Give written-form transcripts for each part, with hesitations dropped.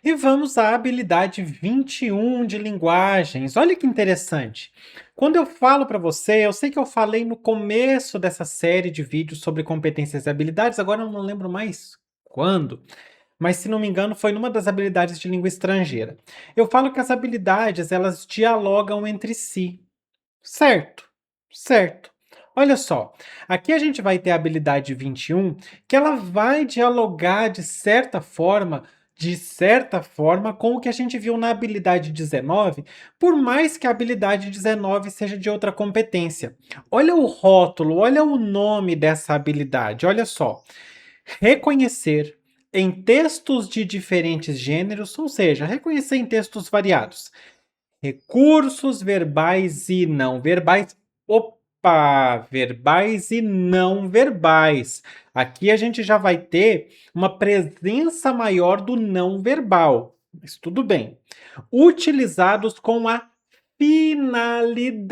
E vamos à habilidade 21 de linguagens. Olha que interessante. Quando eu falo para você, eu sei que eu falei no começo dessa série de vídeos sobre competências e habilidades, agora eu não lembro mais quando, mas se não me engano foi numa das habilidades de língua estrangeira. Eu falo que as habilidades, elas dialogam entre si. Certo, certo. Olha só, aqui a gente vai ter a habilidade 21, que ela vai dialogar de certa forma, com o que a gente viu na habilidade 19, por mais que a habilidade 19 seja de outra competência. Olha o rótulo, olha o nome dessa habilidade, olha só. Reconhecer em textos de diferentes gêneros, ou seja, reconhecer em textos variados. Recursos verbais e não verbais. Opa! Verbais e não verbais. Aqui a gente já vai ter uma presença maior do não verbal. Mas tudo bem. Utilizados com a finalidade.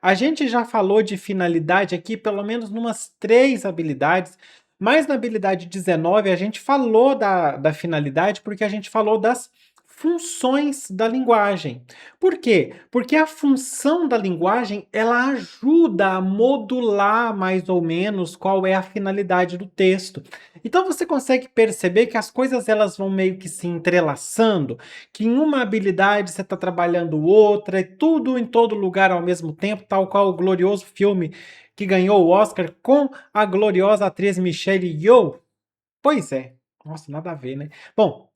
A gente já falou de finalidade aqui, pelo menos numas 3 habilidades, mas na habilidade 19 a gente falou da finalidade porque a gente falou das funções da linguagem. Por quê? Porque a função da linguagem ela ajuda a modular mais ou menos qual é a finalidade do texto. Então você consegue perceber que as coisas elas vão meio que se entrelaçando, que em uma habilidade você está trabalhando outra, e tudo em todo lugar ao mesmo tempo, tal qual o glorioso filme que ganhou o Oscar com a gloriosa atriz Michelle Yeoh. Pois é, nossa, nada a ver, né? Bom,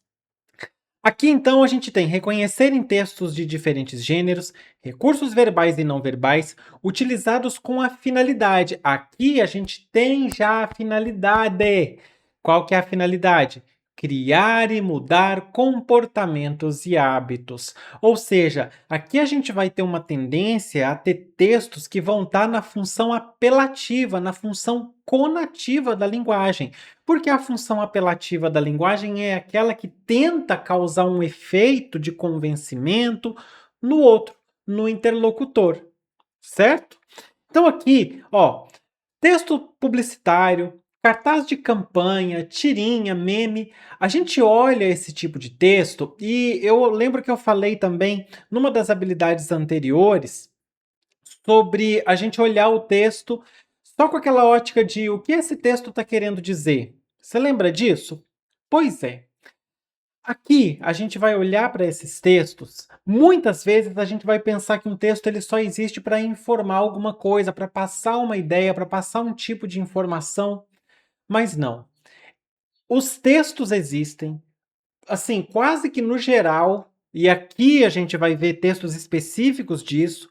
aqui então a gente tem reconhecer em textos de diferentes gêneros, recursos verbais e não verbais, utilizados com a finalidade. Aqui a gente tem já a finalidade. Qual que é a finalidade? Criar e mudar comportamentos e hábitos. Ou seja, aqui a gente vai ter uma tendência a ter textos que vão estar na função apelativa, na função conativa da linguagem. Porque a função apelativa da linguagem é aquela que tenta causar um efeito de convencimento no outro, no interlocutor, certo? Então aqui, ó, texto publicitário, cartaz de campanha, tirinha, meme, a gente olha esse tipo de texto e eu lembro que eu falei também numa das habilidades anteriores sobre a gente olhar o texto só com aquela ótica de o que esse texto está querendo dizer. Você lembra disso? Pois é. Aqui a gente vai olhar para esses textos. Muitas vezes a gente vai pensar que um texto ele só existe para informar alguma coisa, para passar uma ideia, para passar um tipo de informação, mas não. Os textos existem, assim, quase que no geral, e aqui a gente vai ver textos específicos disso.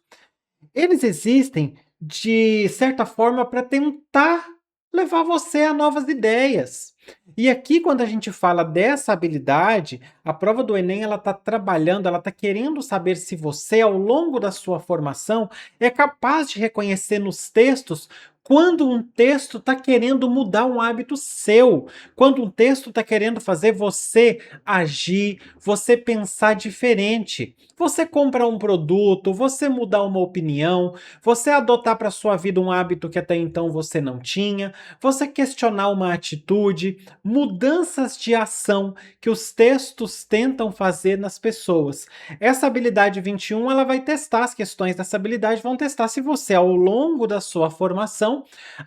Eles existem de certa forma para tentar levar você a novas ideias. E aqui quando a gente fala dessa habilidade, a prova do Enem ela está trabalhando, ela está querendo saber se você, ao longo da sua formação, é capaz de reconhecer nos textos quando um texto está querendo mudar um hábito seu, quando um texto está querendo fazer você agir, você pensar diferente. Você comprar um produto, você mudar uma opinião, você adotar para sua vida um hábito que até então você não tinha, você questionar uma atitude, mudanças de ação que os textos tentam fazer nas pessoas. Essa habilidade 21, ela vai testar as questões dessa habilidade, vão testar se você, ao longo da sua formação,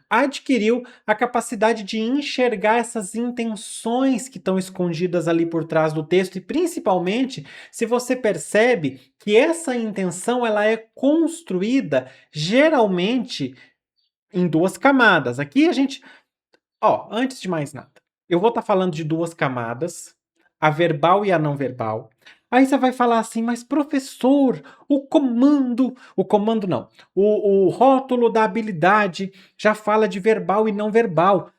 adquiriu a capacidade de enxergar essas intenções que estão escondidas ali por trás do texto e principalmente se você percebe que essa intenção ela é construída geralmente em 2 camadas. Aqui a gente, ó, antes de mais nada, eu vou estar falando de 2 camadas, a verbal e a não verbal. Aí você vai falar assim, mas professor, o comando não, o rótulo da habilidade já fala de verbal e não verbal.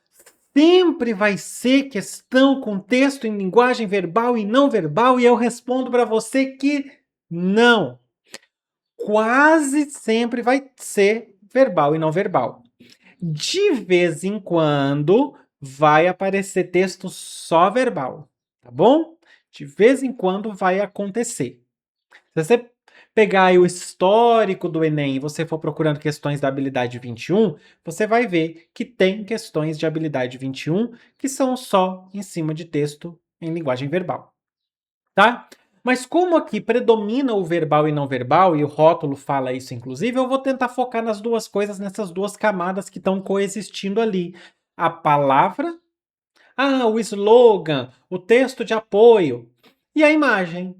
Sempre vai ser questão com texto em linguagem verbal e não verbal, e eu respondo para você que não. Quase sempre vai ser verbal e não verbal. De vez em quando vai aparecer texto só verbal, tá bom? De vez em quando vai acontecer. Se você pegar aí o histórico do Enem e você for procurando questões da habilidade 21, você vai ver que tem questões de habilidade 21 que são só em cima de texto em linguagem verbal. tá? Mas como aqui predomina o verbal e não verbal, e o rótulo fala isso inclusive, eu vou tentar focar nas duas coisas, nessas duas camadas que estão coexistindo ali. A palavra, o slogan, o texto de apoio e a imagem.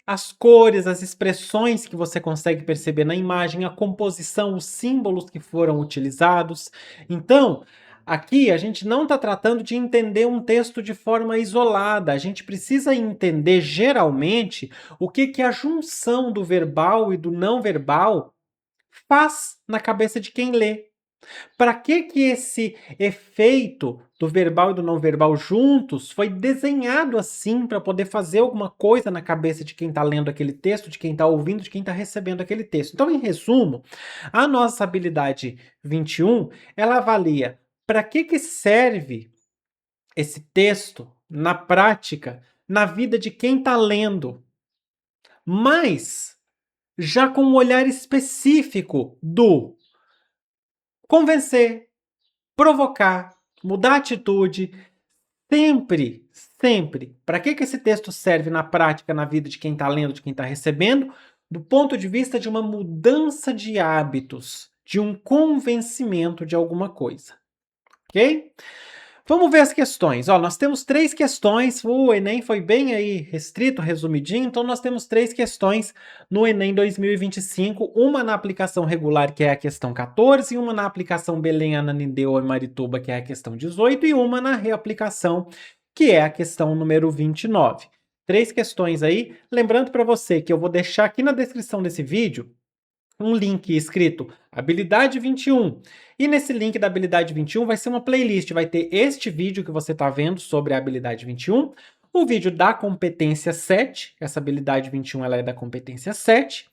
As cores, as expressões que você consegue perceber na imagem, a composição, os símbolos que foram utilizados. Então, aqui a gente não está tratando de entender um texto de forma isolada, a gente precisa entender geralmente o que a junção do verbal e do não verbal faz na cabeça de quem lê. Para que esse efeito do verbal e do não verbal juntos foi desenhado assim para poder fazer alguma coisa na cabeça de quem está lendo aquele texto, de quem está ouvindo, de quem está recebendo aquele texto? Então, em resumo, a nossa habilidade 21, ela avalia para que serve esse texto na prática, na vida de quem está lendo, mas já com um olhar específico do convencer, provocar, mudar a atitude, sempre, sempre. Para que esse texto serve na prática, na vida de quem está lendo, de quem está recebendo? Do ponto de vista de uma mudança de hábitos, de um convencimento de alguma coisa. Ok? Vamos ver as questões. Nós temos 3 questões. O Enem foi bem aí restrito, resumidinho. Então, nós temos 3 questões no Enem 2025. Uma na aplicação regular, que é a questão 14. Uma na aplicação Belém, Ananindeua e Marituba, que é a questão 18. E uma na reaplicação, que é a questão número 29. 3 questões aí. Lembrando para você que eu vou deixar aqui na descrição desse vídeo um link escrito habilidade 21. E nesse link da habilidade 21 vai ser uma playlist, vai ter este vídeo que você está vendo sobre a habilidade 21, o vídeo da competência 7, essa habilidade 21 ela é da competência 7,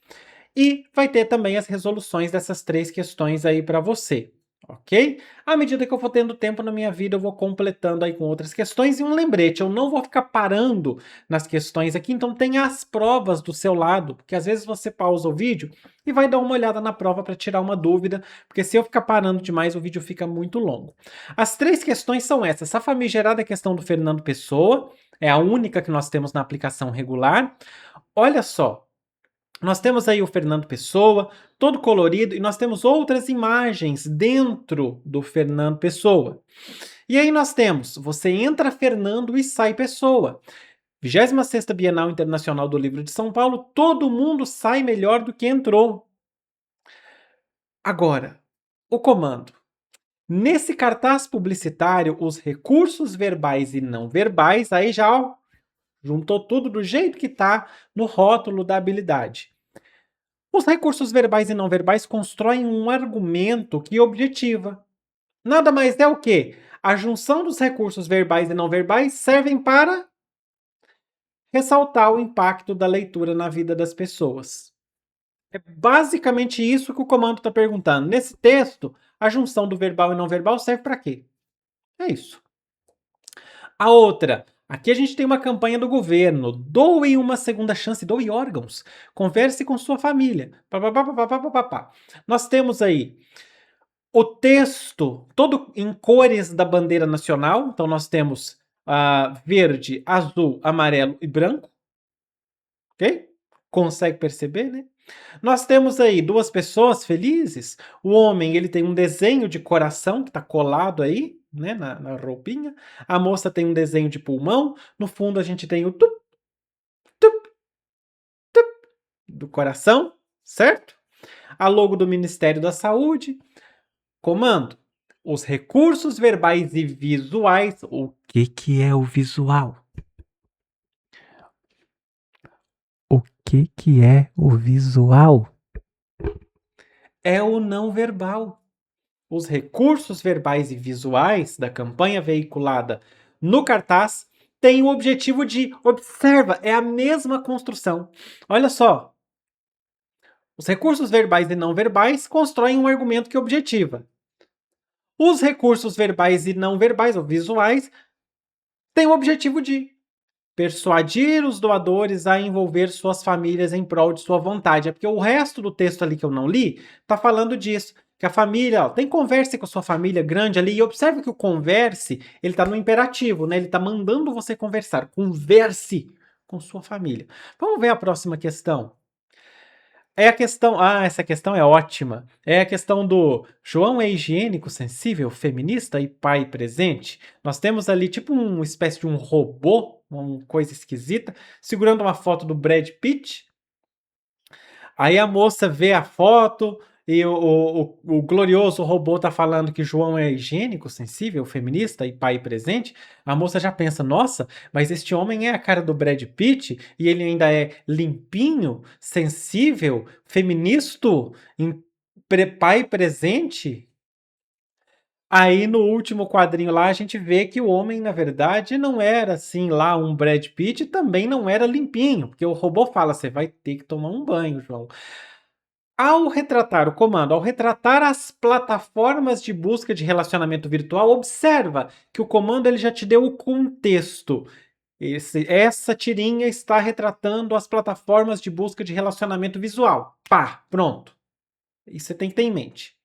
e vai ter também as resoluções dessas 3 questões aí para você. Ok? À medida que eu for tendo tempo na minha vida, eu vou completando aí com outras questões. E um lembrete, eu não vou ficar parando nas questões aqui, então tenha as provas do seu lado, porque às vezes você pausa o vídeo e vai dar uma olhada na prova para tirar uma dúvida, porque se eu ficar parando demais, o vídeo fica muito longo. As 3 questões são essas. A famigerada questão do Fernando Pessoa, é a única que nós temos na aplicação regular. Olha só, nós temos aí o Fernando Pessoa, todo colorido, e nós temos outras imagens dentro do Fernando Pessoa. E aí nós temos, você entra Fernando e sai Pessoa. 26ª Bienal Internacional do Livro de São Paulo, todo mundo sai melhor do que entrou. Agora, o comando. Nesse cartaz publicitário, os recursos verbais e não verbais, aí já juntou tudo do jeito que está no rótulo da habilidade. Os recursos verbais e não verbais constroem um argumento que objetiva. Nada mais é o que? A junção dos recursos verbais e não verbais servem para ressaltar o impacto da leitura na vida das pessoas. É basicamente isso que o comando está perguntando. Nesse texto, a junção do verbal e não verbal serve para quê? É isso. A outra, aqui a gente tem uma campanha do governo. Doe uma segunda chance, doe órgãos. Converse com sua família. Nós temos aí o texto todo em cores da bandeira nacional. Então nós temos verde, azul, amarelo e branco. Ok? Consegue perceber, né? Nós temos aí 2 pessoas felizes. O homem, ele tem um desenho de coração que está colado aí, né, na roupinha. A moça tem um desenho de pulmão. No fundo a gente tem o tup, tup, tup do coração, certo? A logo do Ministério da Saúde. Comando. Os recursos verbais e visuais. O que é o visual? O que é o visual? É o não verbal. Os recursos verbais e visuais da campanha veiculada no cartaz têm o objetivo de, observa, é a mesma construção. Olha só. Os recursos verbais e não verbais constroem um argumento que objetiva. Os recursos verbais e não verbais, ou visuais, têm o objetivo de persuadir os doadores a envolver suas famílias em prol de sua vontade. É porque o resto do texto ali que eu não li está falando disso. Que a família, tem converse com a sua família grande ali, e observe que o converse, ele está no imperativo, né? Ele está mandando você conversar. Converse com sua família. Vamos ver a próxima questão. É a questão. Ah, essa questão é ótima. É a questão do João é higiênico, sensível, feminista e pai presente. Nós temos ali tipo uma espécie de um robô, uma coisa esquisita, segurando uma foto do Brad Pitt. Aí a moça vê a foto e o glorioso robô tá falando que João é higiênico, sensível, feminista e pai presente. A moça já pensa, nossa, mas este homem é a cara do Brad Pitt e ele ainda é limpinho, sensível, feminista, pai presente. Aí no último quadrinho lá a gente vê que o homem, na verdade, não era assim lá um Brad Pitt e também não era limpinho, porque o robô fala, você vai ter que tomar um banho, João. Ao retratar o comando, ao retratar as plataformas de busca de relacionamento virtual, observa que o comando ele já te deu o contexto. Essa tirinha está retratando as plataformas de busca de relacionamento visual. Pá, pronto. Isso você tem que ter em mente.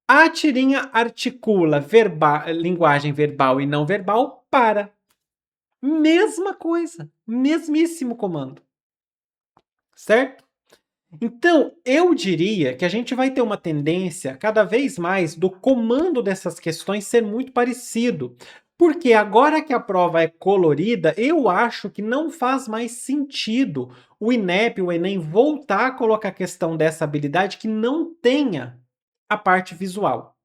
A tirinha articula linguagem verbal e não verbal para. Mesma coisa. Mesmíssimo comando. Certo? Então, eu diria que a gente vai ter uma tendência cada vez mais do comando dessas questões ser muito parecido. Porque agora que a prova é colorida, eu acho que não faz mais sentido o INEP, o Enem, voltar a colocar a questão dessa habilidade que não tenha a parte visual.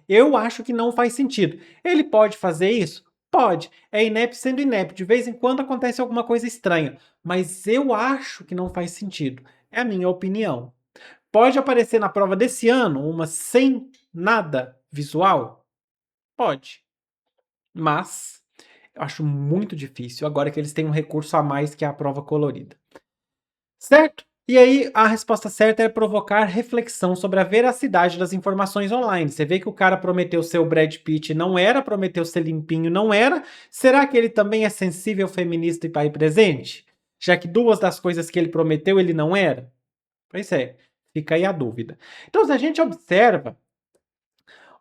Eu acho que não faz sentido. Ele pode fazer isso? Pode. É INEP sendo INEP. De vez em quando acontece alguma coisa estranha. Mas eu acho que não faz sentido. É a minha opinião. Pode aparecer na prova desse ano uma sem nada visual? Pode. Mas eu acho muito difícil agora que eles têm um recurso a mais que é a prova colorida. Certo? E aí, a resposta certa é provocar reflexão sobre a veracidade das informações online. Você vê que o cara prometeu ser o Brad Pitt, não era, prometeu ser limpinho, não era. Será que ele também é sensível, feminista e pai presente? Já que duas das coisas que ele prometeu, ele não era? Pois é, fica aí a dúvida. Então, se a gente observa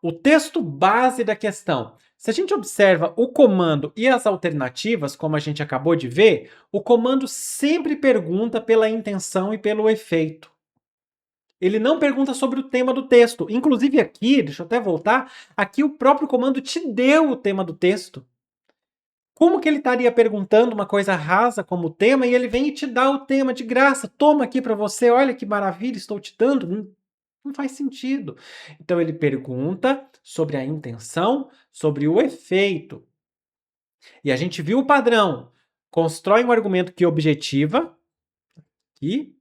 o texto base da questão, se a gente observa o comando e as alternativas, como a gente acabou de ver, o comando sempre pergunta pela intenção e pelo efeito. Ele não pergunta sobre o tema do texto. Inclusive aqui, deixa eu até voltar, aqui o próprio comando te deu o tema do texto. Como que ele estaria perguntando uma coisa rasa como tema e ele vem e te dá o tema de graça? Toma aqui para você, olha que maravilha, estou te dando. Não faz sentido. Então ele pergunta sobre a intenção, sobre o efeito. E a gente viu o padrão. Constrói um argumento que objetiva. E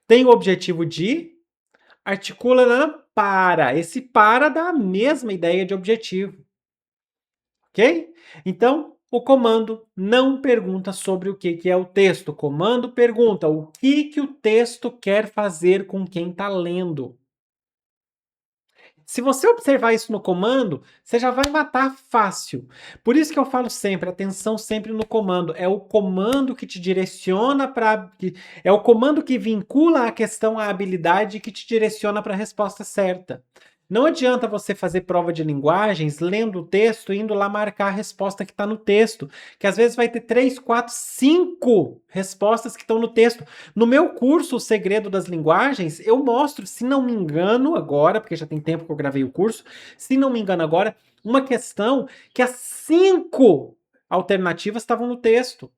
tem o objetivo de. Articula na para. Esse para dá a mesma ideia de objetivo. Ok? Então, o comando não pergunta sobre o que é o texto. O comando pergunta o que o texto quer fazer com quem está lendo. Se você observar isso no comando, você já vai matar fácil. Por isso que eu falo sempre, atenção sempre no comando. É o comando que te direciona para... É o comando que vincula a questão à habilidade que te direciona para a resposta certa. Não adianta você fazer prova de linguagens lendo o texto e indo lá marcar a resposta que está no texto, que às vezes vai ter 3, 4, 5 respostas que estão no texto. No meu curso, O Segredo das Linguagens, eu mostro, se não me engano agora, porque já tem tempo que eu gravei o curso, se não me engano agora, uma questão que as 5 alternativas estavam no texto.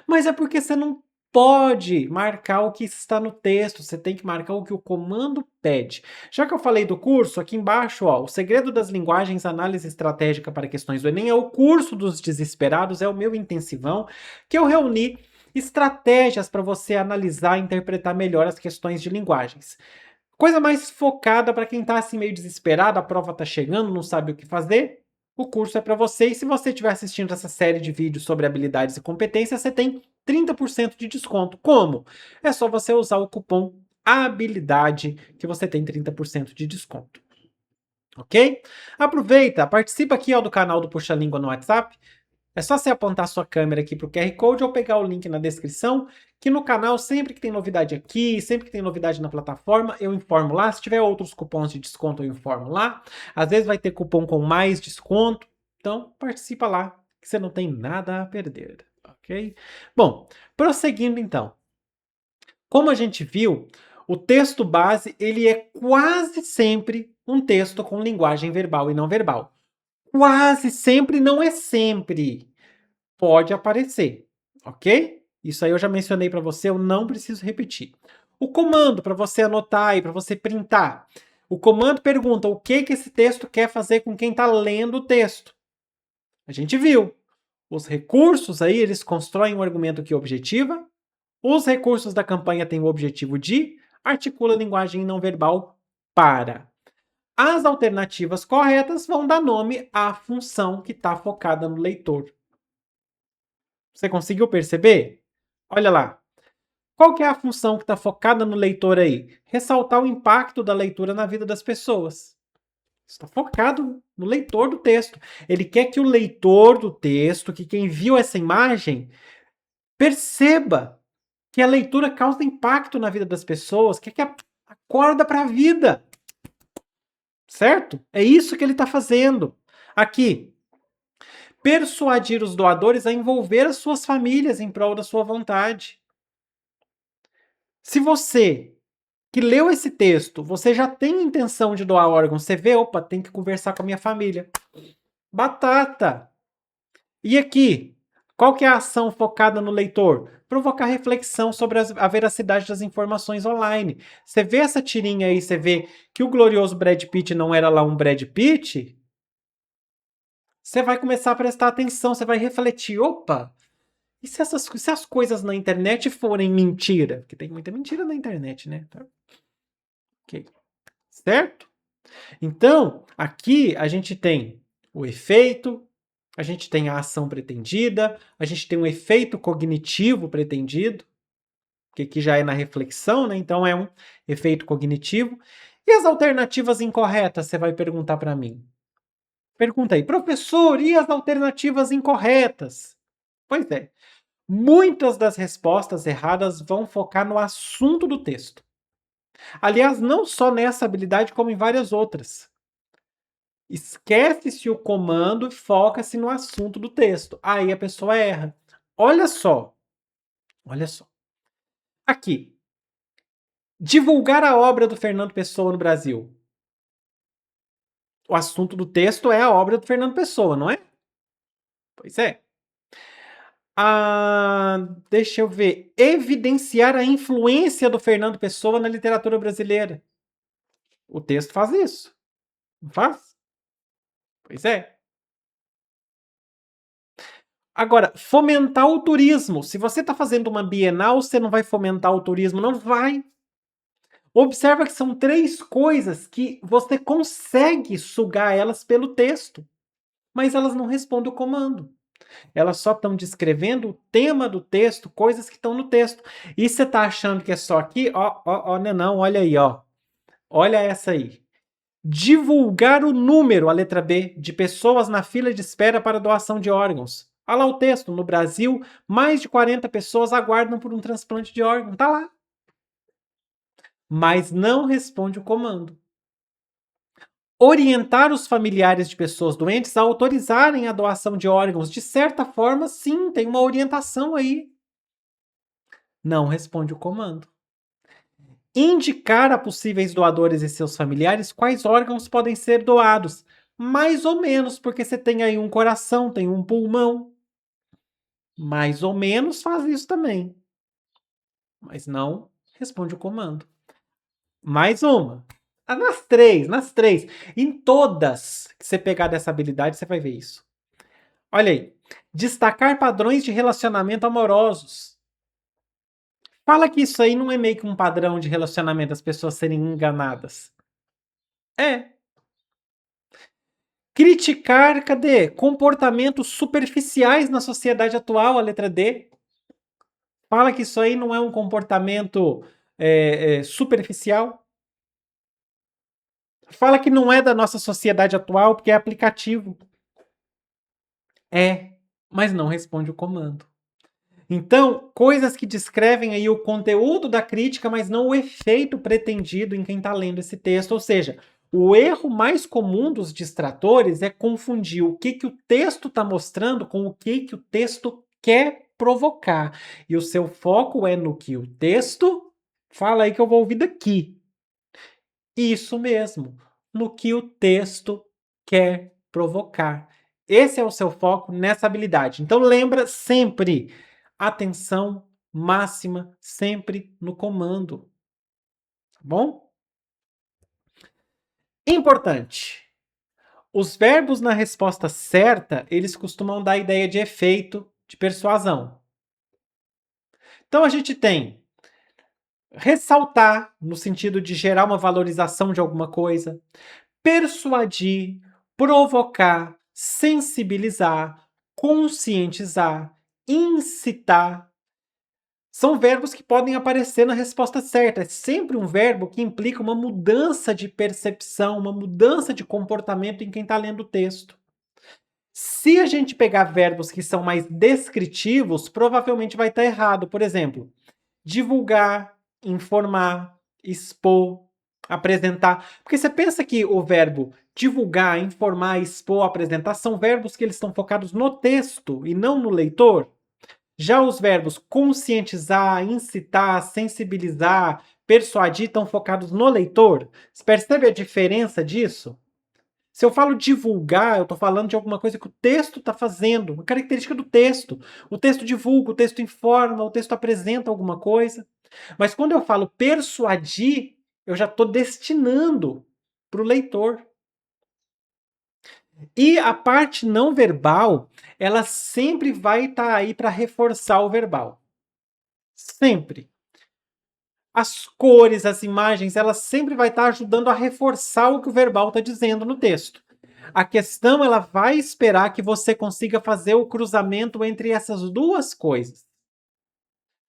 Mas é porque você não pode marcar o que está no texto, você tem que marcar o que o comando pede. Já que eu falei do curso, aqui embaixo, ó, O Segredo das Linguagens, Análise Estratégica para Questões do Enem, é o curso dos desesperados, é o meu intensivão, que eu reuni estratégias para você analisar e interpretar melhor as questões de linguagens. Coisa mais focada para quem está assim meio desesperado, a prova está chegando, não sabe o que fazer, o curso é para você. E se você estiver assistindo essa série de vídeos sobre habilidades e competências, você tem 30% de desconto. Como? É só você usar o cupom habilidade que você tem 30% de desconto. Ok? Aproveita, participa aqui ó, do canal do Puxa Língua no WhatsApp. É só você apontar sua câmera aqui para o QR Code ou pegar o link na descrição, que no canal, sempre que tem novidade aqui, sempre que tem novidade na plataforma, eu informo lá. Se tiver outros cupons de desconto, eu informo lá. Às vezes vai ter cupom com mais desconto, então participa lá. que você não tem nada a perder, ok? Bom, prosseguindo então. Como a gente viu, o texto base ele é quase sempre um texto com linguagem verbal e não verbal. Quase sempre não é sempre. Pode aparecer, ok? Isso aí eu já mencionei para você, eu não preciso repetir. O comando para você anotar e para você printar. O comando pergunta o que esse texto quer fazer com quem está lendo o texto. A gente viu. Os recursos aí, eles constroem um argumento que objetiva. Os recursos da campanha têm o objetivo de articula a linguagem não verbal para. As alternativas corretas vão dar nome à função que está focada no leitor. Você conseguiu perceber? Olha lá. Qual que é a função que está focada no leitor aí? Ressaltar o impacto da leitura na vida das pessoas. Está focado no leitor do texto. Ele quer que o leitor do texto, que quem viu essa imagem, perceba que a leitura causa impacto na vida das pessoas, quer que acorda para a vida. Certo? É isso que ele está fazendo. Aqui, persuadir os doadores a envolver as suas famílias em prol da sua vontade. Se você que leu esse texto, você já tem intenção de doar órgãos, você vê, opa, tem que conversar com a minha família. Batata! E aqui, qual que é a ação focada no leitor? Provocar reflexão sobre a veracidade das informações online. Você vê essa tirinha aí, você vê que o glorioso Brad Pitt não era lá um Brad Pitt? Você vai começar a prestar atenção, você vai refletir, opa, e se as coisas na internet forem mentira? Porque tem muita mentira na internet, né? Ok. Certo? Então, aqui a gente tem o efeito, a gente tem a ação pretendida, a gente tem um efeito cognitivo pretendido, que aqui já é na reflexão, né? Então é um efeito cognitivo. E as alternativas incorretas, você vai perguntar para mim. Pergunta aí, professor, e as alternativas incorretas? Pois é, muitas das respostas erradas vão focar no assunto do texto. Aliás, não só nessa habilidade, como em várias outras. Esquece-se o comando e foca-se no assunto do texto. Aí a pessoa erra. Olha só. Olha só. Aqui. Divulgar a obra do Fernando Pessoa no Brasil. O assunto do texto é a obra do Fernando Pessoa, não é? Pois é. Deixa eu ver. Evidenciar a influência do Fernando Pessoa na literatura brasileira. O texto faz isso. Não faz? Pois é. Agora, fomentar o turismo. Se você está fazendo uma Bienal, você não vai fomentar o turismo? Não vai. Observa que são 3 coisas que você consegue sugar elas pelo texto, mas elas não respondem o comando. Elas só estão descrevendo o tema do texto, coisas que estão no texto. E você está achando que é só aqui? Não, olha aí, ó. Olha essa aí. Divulgar o número, a letra B, de pessoas na fila de espera para doação de órgãos. Olha lá o texto. No Brasil, mais de 40 pessoas aguardam por um transplante de órgão. Tá lá. Mas não responde o comando. Orientar os familiares de pessoas doentes a autorizarem a doação de órgãos. De certa forma, sim, tem uma orientação aí. Não responde o comando. Indicar a possíveis doadores e seus familiares quais órgãos podem ser doados. Mais ou menos, porque você tem aí um coração, tem um pulmão. Mais ou menos faz isso também. Mas não responde o comando. Mais uma. Nas três. Em todas que você pegar dessa habilidade, você vai ver isso. Olha aí. Destacar padrões de relacionamento amorosos. Fala que isso aí não é meio que um padrão de relacionamento, as pessoas serem enganadas. É. Criticar, cadê? Comportamentos superficiais na sociedade atual, a letra D. Fala que isso aí não é um comportamento superficial. Fala que não é da nossa sociedade atual, porque é aplicativo. É, mas não responde o comando. Então, coisas que descrevem aí o conteúdo da crítica, mas não o efeito pretendido em quem está lendo esse texto. Ou seja, O erro mais comum dos distratores é confundir o que o texto está mostrando com o que o texto quer provocar. E o seu foco é no que o texto fala aí que eu vou ouvir daqui. Isso mesmo, no que o texto quer provocar. Esse é o seu foco nessa habilidade. Então lembra sempre, atenção máxima sempre no comando. Tá bom? Importante. Os verbos na resposta certa, eles costumam dar a ideia de efeito de persuasão. Então a gente tem ressaltar, no sentido de gerar uma valorização de alguma coisa, persuadir, provocar, sensibilizar, conscientizar, incitar. São verbos que podem aparecer na resposta certa. É sempre um verbo que implica uma mudança de percepção, uma mudança de comportamento em quem está lendo o texto. Se a gente pegar verbos que são mais descritivos, provavelmente vai estar errado. Por exemplo, divulgar, informar, expor, apresentar. Porque você pensa que o verbo divulgar, informar, expor, apresentar são verbos que eles estão focados no texto e não no leitor? Já os verbos conscientizar, incitar, sensibilizar, persuadir estão focados no leitor? Você percebe a diferença disso? Se eu falo divulgar, eu estou falando de alguma coisa que o texto está fazendo, uma característica do texto. O texto divulga, o texto informa, o texto apresenta alguma coisa. Mas quando eu falo persuadir, eu já estou destinando para o leitor. E a parte não verbal, ela sempre vai estar aí para reforçar o verbal. Sempre. As cores, as imagens, ela sempre vai estar ajudando a reforçar o que o verbal está dizendo no texto. A questão, ela vai esperar que você consiga fazer o cruzamento entre essas duas coisas.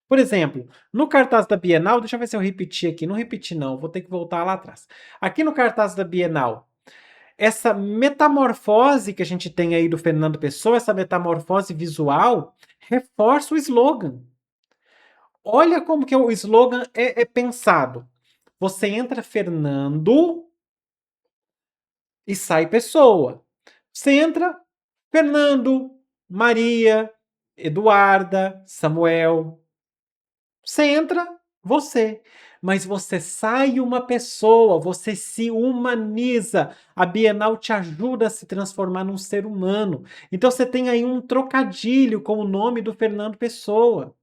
Por exemplo, no cartaz da Bienal, deixa eu ver se eu repeti aqui. Não repeti não, vou ter que voltar lá atrás. Aqui no cartaz da Bienal, essa metamorfose que a gente tem aí do Fernando Pessoa, essa metamorfose visual, reforça o slogan. Olha como que o slogan é pensado. Você entra Fernando e sai Pessoa. Você entra Fernando, Maria, Eduarda, Samuel. Você entra você, mas você sai uma pessoa, você se humaniza. A Bienal te ajuda a se transformar num ser humano. Então você tem aí um trocadilho com o nome do Fernando Pessoa.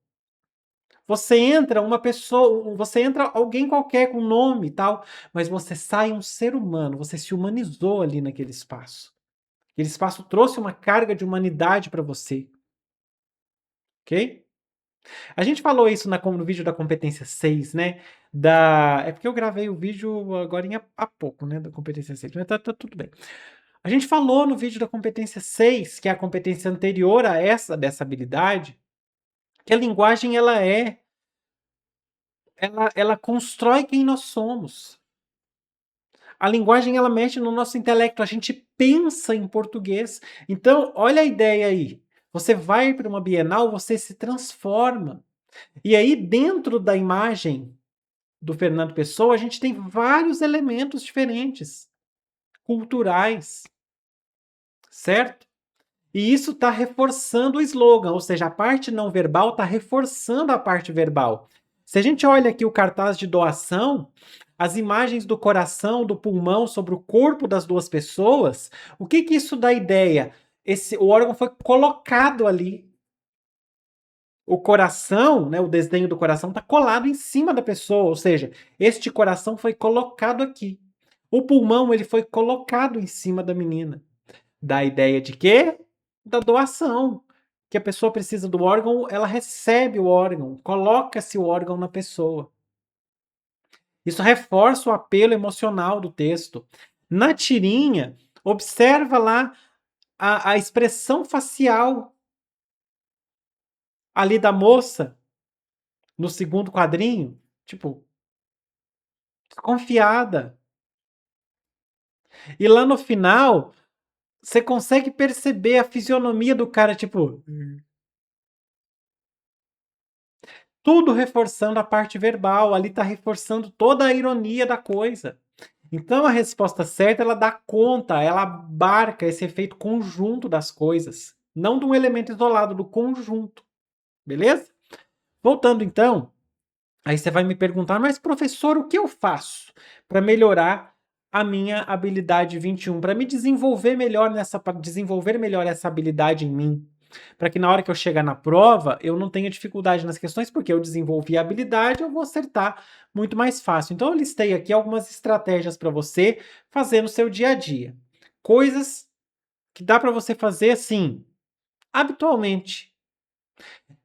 Você entra uma pessoa, você entra alguém qualquer com nome e tal, mas você sai um ser humano, você se humanizou ali naquele espaço. Aquele espaço trouxe uma carga de humanidade para você. Ok? A gente falou isso no vídeo da competência 6, né? É porque eu gravei o vídeo agora há pouco, né? Da competência 6, mas tá tudo bem. A gente falou no vídeo da competência 6, que é a competência anterior a essa dessa habilidade, que a linguagem ela constrói quem nós somos. A linguagem ela mexe no nosso intelecto, a gente pensa em português. Então, olha a ideia aí. Você vai para uma Bienal, você se transforma. E aí, dentro da imagem do Fernando Pessoa, a gente tem vários elementos diferentes, culturais, certo? E isso está reforçando o slogan, ou seja, a parte não verbal está reforçando a parte verbal. Se a gente olha aqui o cartaz de doação, as imagens do coração, do pulmão sobre o corpo das duas pessoas, o que isso dá ideia? O órgão foi colocado ali. O coração, né, o desenho do coração está colado em cima da pessoa, ou seja, este coração foi colocado aqui. O pulmão ele foi colocado em cima da menina. Dá a ideia de quê? Da doação. Que a pessoa precisa do órgão, ela recebe o órgão, coloca-se o órgão na pessoa. Isso reforça o apelo emocional do texto. Na tirinha, observa lá a expressão facial ali da moça, no segundo quadrinho, tipo, desconfiada. E lá no final, você consegue perceber a fisionomia do cara, tipo. Tudo reforçando a parte verbal, ali tá reforçando toda a ironia da coisa. Então a resposta certa, ela dá conta, ela abarca esse efeito conjunto das coisas, não de um elemento isolado, do conjunto, beleza? Voltando então, aí você vai me perguntar, mas professor, o que eu faço para melhorar a minha habilidade 21, para me desenvolver melhor essa habilidade em mim, para que na hora que eu chegar na prova, eu não tenha dificuldade nas questões, porque eu desenvolvi a habilidade, eu vou acertar muito mais fácil. Então eu listei aqui algumas estratégias para você fazer no seu dia a dia. Coisas que dá para você fazer assim, habitualmente.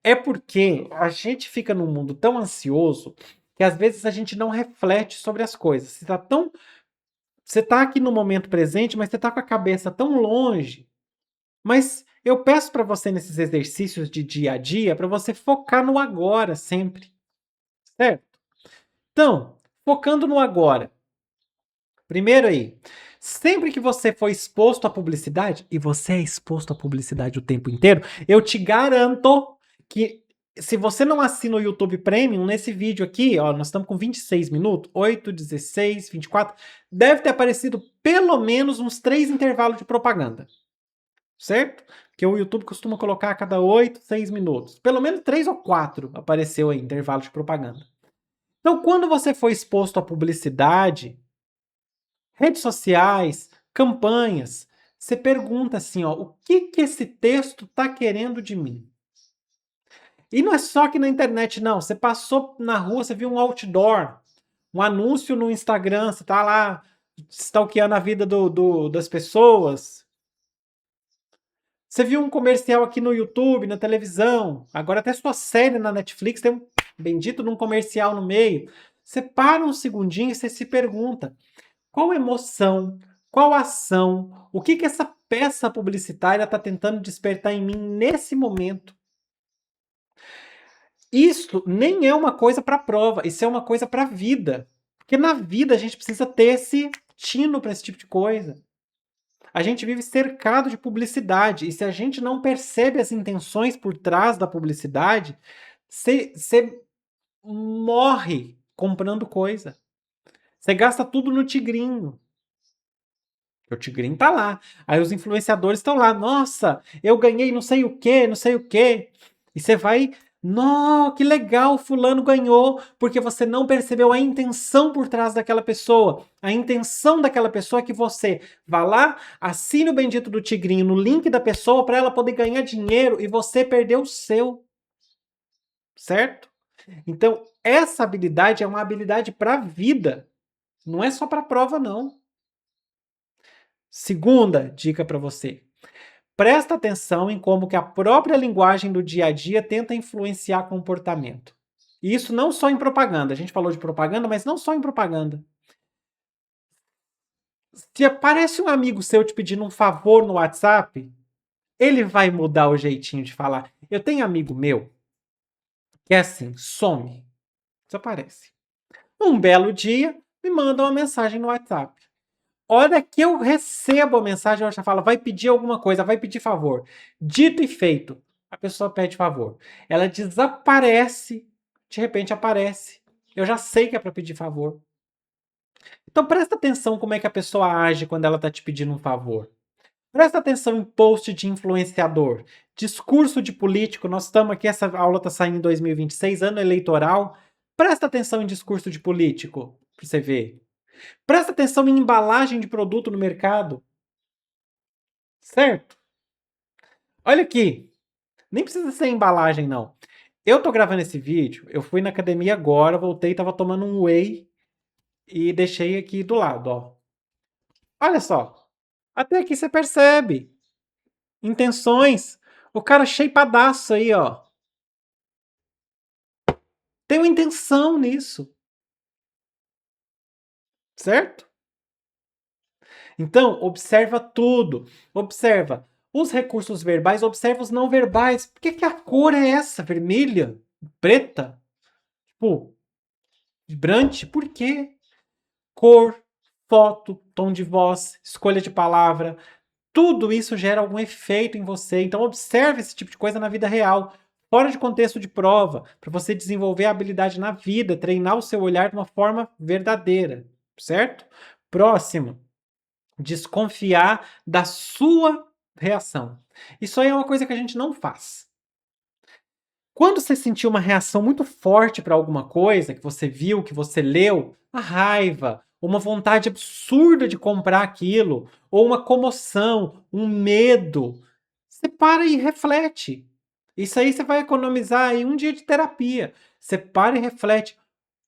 É porque a gente fica num mundo tão ansioso que às vezes a gente não reflete sobre as coisas. Você tá aqui no momento presente, mas você tá com a cabeça tão longe. Mas eu peço para você nesses exercícios de dia a dia para você focar no agora sempre, certo? Então, focando no agora. Primeiro aí, sempre que você for exposto à publicidade, e você é exposto à publicidade o tempo inteiro, eu te garanto que se você não assina o YouTube Premium, nesse vídeo aqui, ó, nós estamos com 26 minutos, 8, 16, 24, deve ter aparecido pelo menos uns 3 intervalos de propaganda, certo? Porque o YouTube costuma colocar a cada 8, 6 minutos. Pelo menos 3 ou 4 apareceu aí, intervalo de propaganda. Então, quando você for exposto à publicidade, redes sociais, campanhas, você pergunta assim, ó, o que que esse texto está querendo de mim? E não é só aqui na internet, não. Você passou na rua, você viu um outdoor, um anúncio no Instagram, você tá lá stalkeando a vida das pessoas. Você viu um comercial aqui no YouTube, na televisão, agora até sua série na Netflix tem um bendito de um comercial no meio. Você para um segundinho e você se pergunta, qual emoção, qual ação, o que que essa peça publicitária está tentando despertar em mim nesse momento? Isso nem é uma coisa para prova, isso é uma coisa para a vida. Porque na vida a gente precisa ter esse tino para esse tipo de coisa. A gente vive cercado de publicidade, e se a gente não percebe as intenções por trás da publicidade, você morre comprando coisa. Você gasta tudo no tigrinho. O tigrinho tá lá. Aí os influenciadores estão lá. Nossa, eu ganhei não sei o que, não sei o que. E você vai. Nossa, que legal, fulano ganhou, porque você não percebeu a intenção por trás daquela pessoa. A intenção daquela pessoa é que você vá lá, assine o bendito do tigrinho no link da pessoa para ela poder ganhar dinheiro e você perdeu o seu. Certo? Então, essa habilidade é uma habilidade para a vida. Não é só para prova, não. Segunda dica para você. Presta atenção em como que a própria linguagem do dia a dia tenta influenciar comportamento. E isso não só em propaganda. A gente falou de propaganda, mas não só em propaganda. Se aparece um amigo seu te pedindo um favor no WhatsApp, ele vai mudar o jeitinho de falar. Eu tenho amigo meu que é assim, some, desaparece. Um belo dia, me manda uma mensagem no WhatsApp. Hora que eu recebo a mensagem, ela já fala, vai pedir alguma coisa, vai pedir favor. Dito e feito, a pessoa pede favor. Ela desaparece, de repente aparece. Eu já sei que é para pedir favor. Então presta atenção como é que a pessoa age quando ela está te pedindo um favor. Presta atenção em post de influenciador, discurso de político. Nós estamos aqui, essa aula está saindo em 2026, ano eleitoral. Presta atenção em discurso de político, para você ver. Presta atenção em embalagem de produto no mercado. Certo? Olha aqui. Nem precisa ser embalagem, não. Eu tô gravando esse vídeo, eu fui na academia agora, voltei, tava tomando um whey e deixei aqui do lado, ó. Olha só. Até aqui você percebe. Intenções. O cara shapeadaço aí, ó. Tem uma intenção nisso. Certo? Então, observa tudo. Observa os recursos verbais, observa os não verbais. Por que que a cor é essa? Vermelha? Preta? Tipo, vibrante? Por quê? Cor, foto, tom de voz, escolha de palavra, tudo isso gera algum efeito em você. Então observe esse tipo de coisa na vida real, fora de contexto de prova, para você desenvolver a habilidade na vida, treinar o seu olhar de uma forma verdadeira, certo? Próximo, desconfiar da sua reação. Isso aí é uma coisa que a gente não faz. Quando você sentiu uma reação muito forte para alguma coisa que você viu, que você leu, a raiva, uma vontade absurda de comprar aquilo, ou uma comoção, um medo, você para e reflete. Isso aí você vai economizar aí um dia de terapia. Você para e reflete.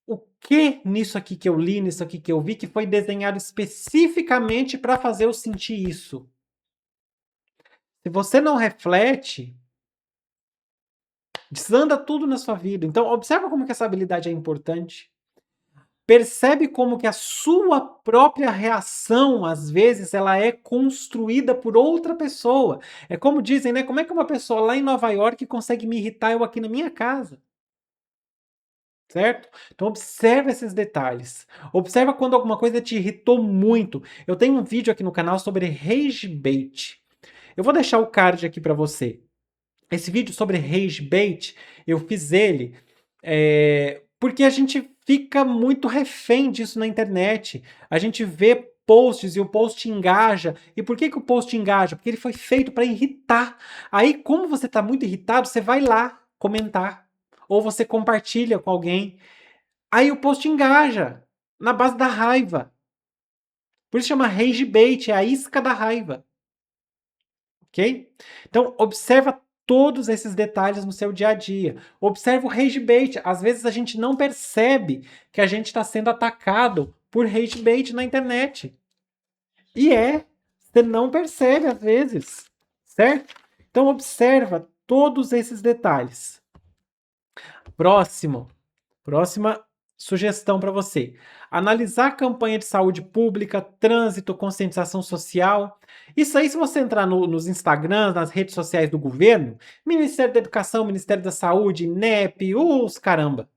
O que nisso aqui que eu li, nisso aqui que eu vi, que foi desenhado especificamente para fazer eu sentir isso? Se você não reflete, desanda tudo na sua vida. Então, observa como que essa habilidade é importante. Percebe como que a sua própria reação, às vezes, ela é construída por outra pessoa. É como dizem, né? Como é que uma pessoa lá em Nova York consegue me irritar eu aqui na minha casa? Certo? Então observa esses detalhes. Observa quando alguma coisa te irritou muito. Eu tenho um vídeo aqui no canal sobre rage bait. Eu vou deixar o card aqui para você. Esse vídeo sobre rage bait, eu fiz ele porque a gente fica muito refém disso na internet. A gente vê posts e o post engaja. E por que o post engaja? Porque ele foi feito para irritar. Aí, como você está muito irritado, você vai lá comentar. Ou você compartilha com alguém. Aí o post engaja na base da raiva. Por isso chama rage bait, é a isca da raiva. Ok? Então, observa todos esses detalhes no seu dia a dia. Observa o rage bait. Às vezes a gente não percebe que a gente está sendo atacado por rage bait na internet. E você não percebe às vezes, certo? Então, observa todos esses detalhes. Próxima sugestão para você. Analisar campanha de saúde pública, trânsito, conscientização social. Isso aí, se você entrar nos Instagrams, nas redes sociais do governo, Ministério da Educação, Ministério da Saúde, INEP, os caramba.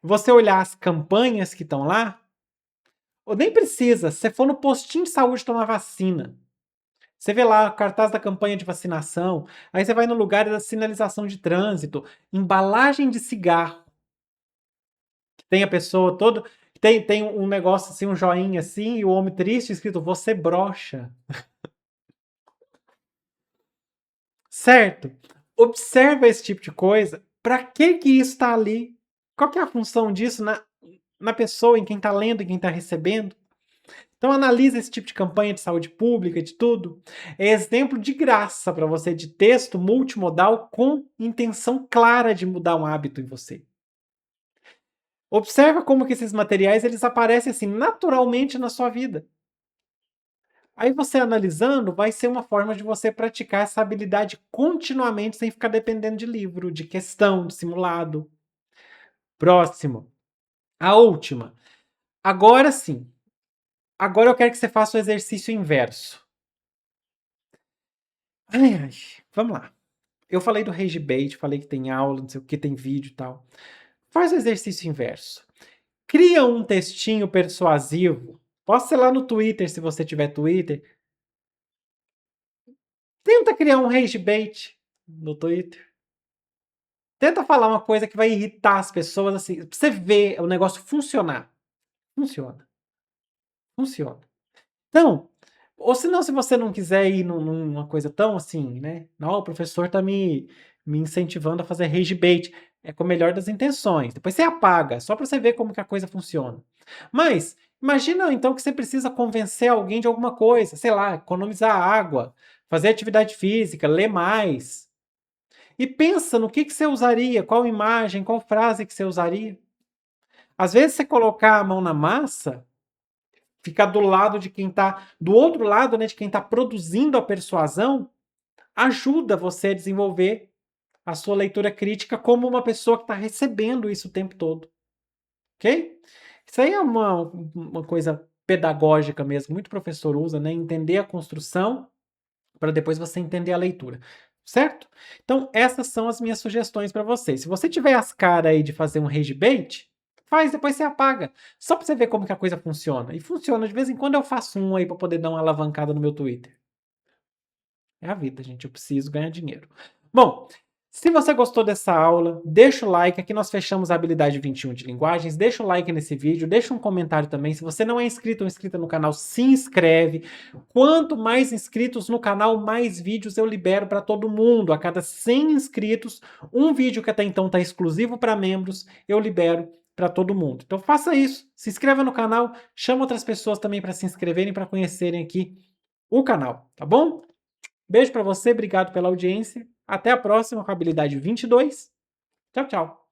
Você olhar as campanhas que estão lá, ou nem precisa, se você for no postinho de saúde tomar vacina, você vê lá o cartaz da campanha de vacinação, aí você vai no lugar da sinalização de trânsito, embalagem de cigarro. Tem a pessoa toda. Tem um negócio assim, um joinha assim, e o homem triste escrito: Você brocha. Certo? Observa esse tipo de coisa. Para que isso está ali? Qual que é a função disso na pessoa, em quem está lendo, em quem está recebendo? Então analisa esse tipo de campanha de saúde pública, de tudo. É exemplo de graça para você de texto multimodal com intenção clara de mudar um hábito em você. Observa como que esses materiais eles aparecem assim naturalmente na sua vida. Aí você analisando, vai ser uma forma de você praticar essa habilidade continuamente sem ficar dependendo de livro, de questão, de simulado. Próximo. A última. Agora sim. Agora eu quero que você faça o exercício inverso. Ai, vamos lá. Eu falei do rage bait, falei que tem aula, não sei o que, tem vídeo e tal. Faz o exercício inverso. Cria um textinho persuasivo. Posta ser lá no Twitter, se você tiver Twitter. Tenta criar um rage bait no Twitter. Tenta falar uma coisa que vai irritar as pessoas, assim, pra você ver o negócio funcionar. Funciona. Funciona. Então, ou se não, se você não quiser ir numa coisa tão assim, né? Não, o professor tá me incentivando a fazer rage bait. É com a melhor das intenções. Depois você apaga, só para você ver como que a coisa funciona. Mas, imagina então que você precisa convencer alguém de alguma coisa. Sei lá, economizar água, fazer atividade física, ler mais. E pensa no que você usaria, qual imagem, qual frase que você usaria. Às vezes você colocar a mão na massa, ficar do lado de quem está, do outro lado, né, de quem está produzindo a persuasão, ajuda você a desenvolver a sua leitura crítica como uma pessoa que está recebendo isso o tempo todo. Ok? Isso aí é uma coisa pedagógica mesmo, muito professor usa, né? Entender a construção para depois você entender a leitura. Certo? Então, essas são as minhas sugestões para vocês. Se você tiver as caras aí de fazer um rage bait, faz, depois você apaga. Só para você ver como que a coisa funciona. E funciona. De vez em quando eu faço um aí para poder dar uma alavancada no meu Twitter. É a vida, gente. Eu preciso ganhar dinheiro. Bom, Se você gostou dessa aula, deixa o like. Aqui nós fechamos a habilidade 21 de linguagens. Deixa o like nesse vídeo, deixa um comentário também. Se você não é inscrito ou inscrita no canal, se inscreve. Quanto mais inscritos no canal, mais vídeos eu libero para todo mundo. A cada 100 inscritos, um vídeo que até então está exclusivo para membros, eu libero para todo mundo. Então faça isso, se inscreva no canal, chama outras pessoas também para se inscreverem, para conhecerem aqui o canal, tá bom? Beijo para você, obrigado pela audiência. Até a próxima com a habilidade 22. Tchau, tchau.